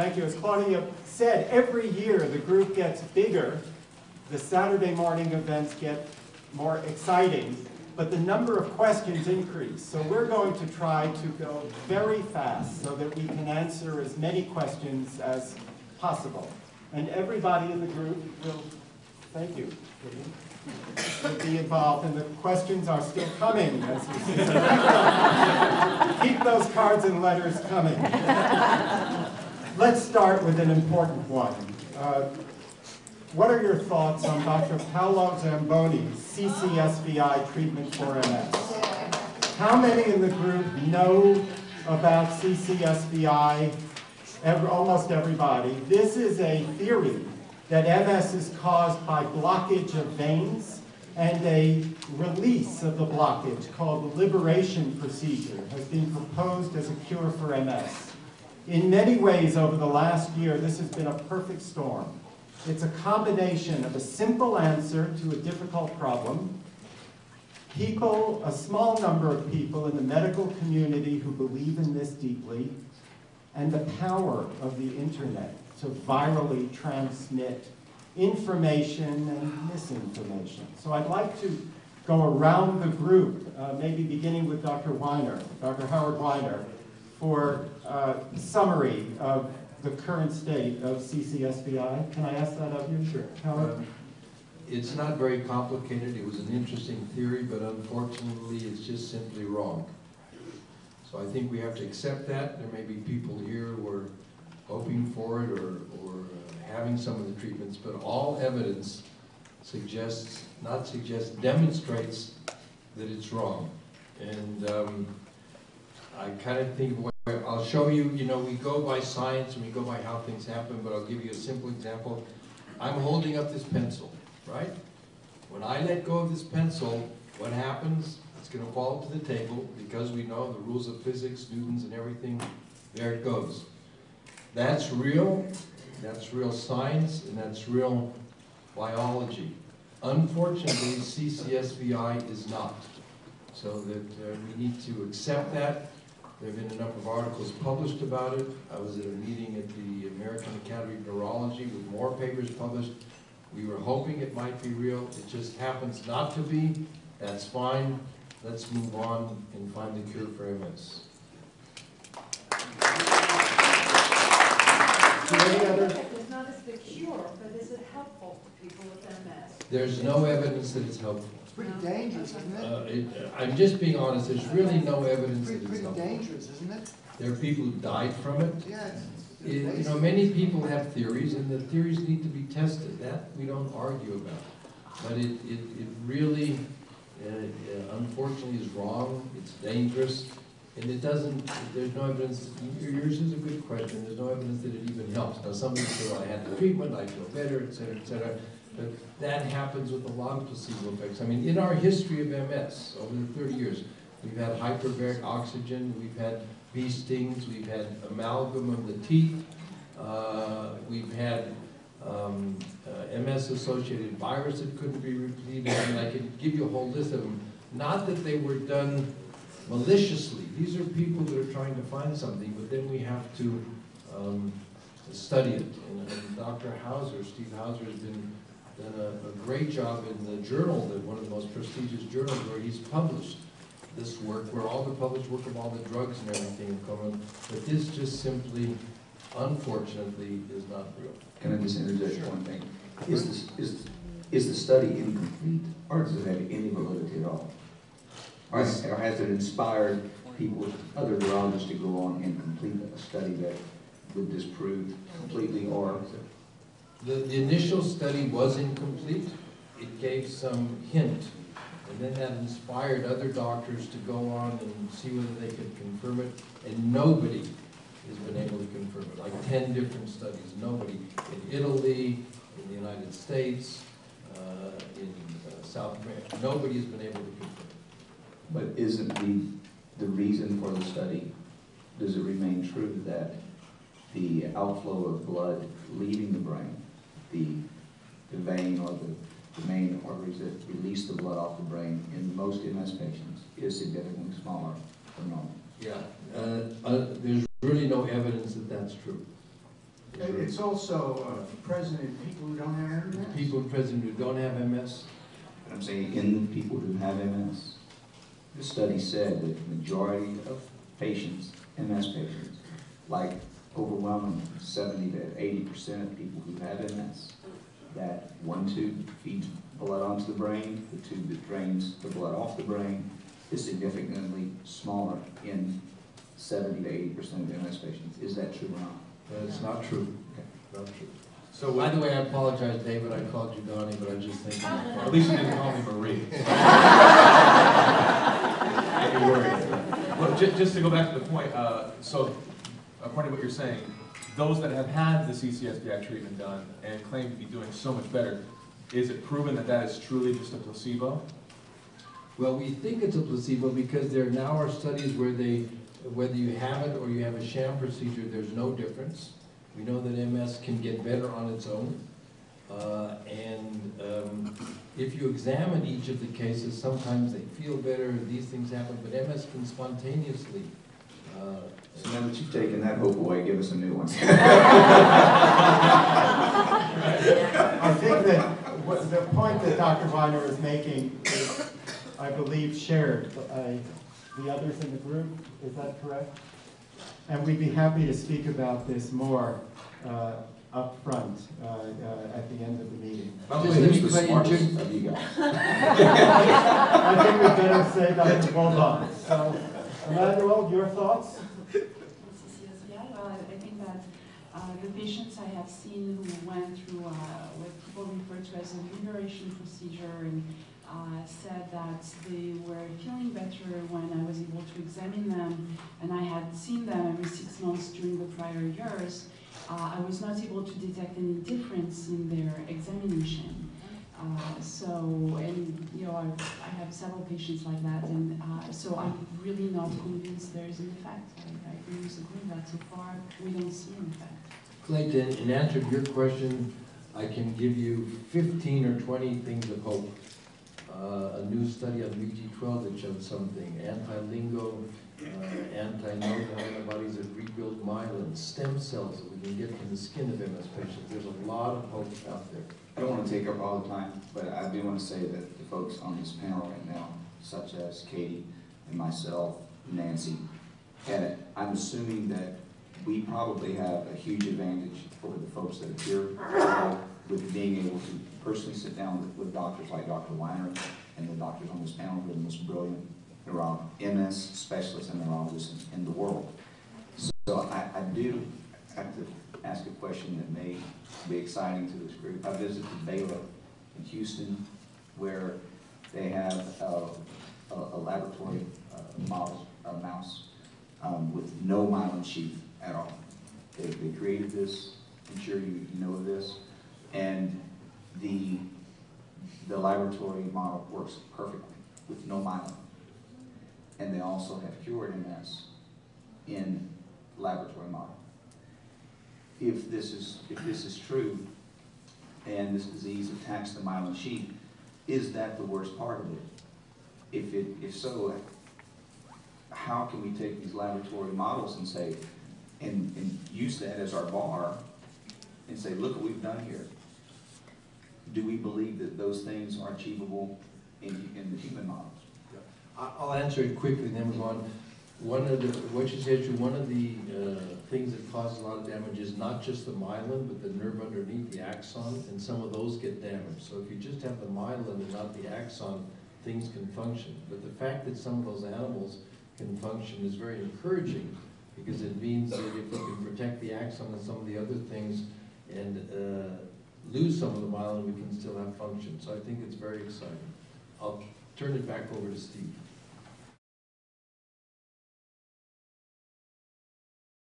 Thank you. As Claudia said, every year the group gets bigger. The Saturday morning events get more exciting, but the number of questions increase. So we're going to try to go very fast so that we can answer as many questions as possible. And everybody in the group will, thank you, will be involved, and the questions are still coming, as you see. Keep those cards and letters coming. Let's start with an important one. What are your thoughts on Dr. Paolo Zamboni's CCSVI treatment for MS? How many in the group know about CCSVI? Almost everybody. This is a theory that MS is caused by blockage of veins, and a release of the blockage called the liberation procedure has been proposed as a cure for MS. In many ways over the last year, this has been a perfect storm. It's a combination of a simple answer to a difficult problem, people, a small number of people in the medical community who believe in this deeply, and the power of the internet to virally transmit information and misinformation. So I'd like to go around the group, maybe beginning with Dr. Weiner, Dr. Howard Weiner, for a summary of the current state of CCSVI. Can I ask that of you? Sure. Howard? It's not very complicated. It was an interesting theory, but unfortunately it's just simply wrong. So I think we have to accept that. There may be people here who are hoping for it or having some of the treatments, but all evidence demonstrates that it's wrong. And I kind of think, I'll show you, we go by science and we go by how things happen, but I'll give you a simple example. I'm holding up this pencil, right? When I let go of this pencil, what happens? It's going to fall to the table because we know the rules of physics, Newton's and everything, there it goes. That's real science, and that's real biology. Unfortunately, CCSVI is not. So that we need to accept that. There have been a number of articles published about it. I was at a meeting at the American Academy of Neurology with more papers published. We were hoping it might be real. It just happens not to be. That's fine. Let's move on and find the cure for MS. It's not as the cure, but is it helpful to people with MS? There's no evidence that it's helpful. It's pretty dangerous, isn't it? I'm just being honest. There's really no evidence that it's Pretty helpful. dangerous, isn't it? There are people who died from it. Yeah. Many people have theories, and the theories need to be tested. That we don't argue about. But it really, unfortunately, is wrong. It's dangerous. And there's no evidence. Yours is a good question. There's no evidence that it even helps. Now, some people say, well, I had the treatment, I feel better, et cetera, et cetera. But that happens with a lot of placebo effects. I mean, in our history of MS, over the 30 years, we've had hyperbaric oxygen, we've had bee stings, we've had amalgam of the teeth, we've had MS-associated virus that couldn't be replicated, and I could give you a whole list of them. Not that they were done maliciously. These are people that are trying to find something, but then we have to study it. And Dr. Hauser, Steve Hauser, has done a great job in the journal, one of the most prestigious journals, where he's published this work, where all the published work of all the drugs and everything come in. But this just simply, unfortunately, is not real. Can I just interject one thing? Is the study incomplete, or does it have any validity at all? Or has it inspired people, other neurologists, to go on and complete a study that would disprove completely, or? The initial study was incomplete. It gave some hint, and then that inspired other doctors to go on and see whether they could confirm it, and nobody has been able to confirm it. Like 10 different studies, nobody. In Italy, in the United States, in South America, nobody has been able to confirm it. But isn't the reason for the study, does it remain true that the outflow of blood leaving the brain, the vein or the main arteries that release the blood off the brain in most MS patients is significantly smaller than normal? Yeah, there's really no evidence that that's true. It's also present in people who don't have MS? People present who don't have MS. But I'm saying in the people who have MS, the study said that the majority of patients, MS patients, like overwhelming 70 to 80% of people who have MS, that one tube feeds blood onto the brain, the tube that drains the blood off the brain is significantly smaller in 70 to 80% of MS patients. Is that true or not? That's not true. Okay. Not true. So By the way, I apologize, David, I called you Donnie, but I was just thinking. at least you didn't call me Marie. I'd be worried. Well, just to go back to the point, so according to what you're saying, those that have had the CCSVI treatment done and claim to be doing so much better, is it proven that that is truly just a placebo? Well, we think it's a placebo because there now are studies where whether you have it or you have a sham procedure, there's no difference. We know that MS can get better on its own. If you examine each of the cases, sometimes they feel better, these things happen, but MS can spontaneously. So now that you've taken that hope away, give us a new one. I think that the point that Dr. Weiner is making is, I believe, shared by the others in the group. Is that correct? And we'd be happy to speak about this more up front at the end of the meeting. By the way, who's the smartest of you guys? I think we better say Dr. Bolton. So, Emmanuel, your thoughts? CCSVI, well, I think that the patients I have seen who went through what people refer to as a liberation procedure and said that they were feeling better when I was able to examine them, and I had seen them every 6 months during the prior years. I was not able to detect any difference in their examination. And you know, I have several patients like that, and so I'm really not convinced there is an effect. I agree with the group that so far we don't see an effect. Clayton, in answer to your question, I can give you 15 or 20 things of hope. A new study on Wthout that showed something, anti-lingo, anti-nodal antibodies that rebuild myelin, stem cells that we can get from the skin of MS patients. There's a lot of hope out there. I don't want to take up all the time, but I do want to say that the folks on this panel right now, such as Katie and myself, Nancy, and I'm assuming that we probably have a huge advantage over the folks that are here today with being able to personally sit down with doctors like Dr. Weiner and the doctors on this panel who are the most brilliant MS specialists and neurologists in the world. So I do have to ask a question that may be exciting to this group. I visited Baylor in Houston, where they have a laboratory model, a mouse, with no myelin sheath at all. They created this, I'm sure you know of this, and the laboratory model works perfectly with no myelin. And they also have cured MS in laboratory model. If this is true, and this disease attacks the myelin sheath, is that the worst part of it? If so, how can we take these laboratory models and say, and use that as our bar, and say, look what we've done here? Do we believe that those things are achievable in the human models? I'll answer it quickly, then move on. What you said is true. One of the things that causes a lot of damage is not just the myelin, but the nerve underneath the axon, and some of those get damaged. So if you just have the myelin and not the axon, things can function. But the fact that some of those animals can function is very encouraging, because it means that if we can protect the axon and some of the other things and lose some of the myelin, we can still have function. So I think it's very exciting. I'll turn it back over to Steve.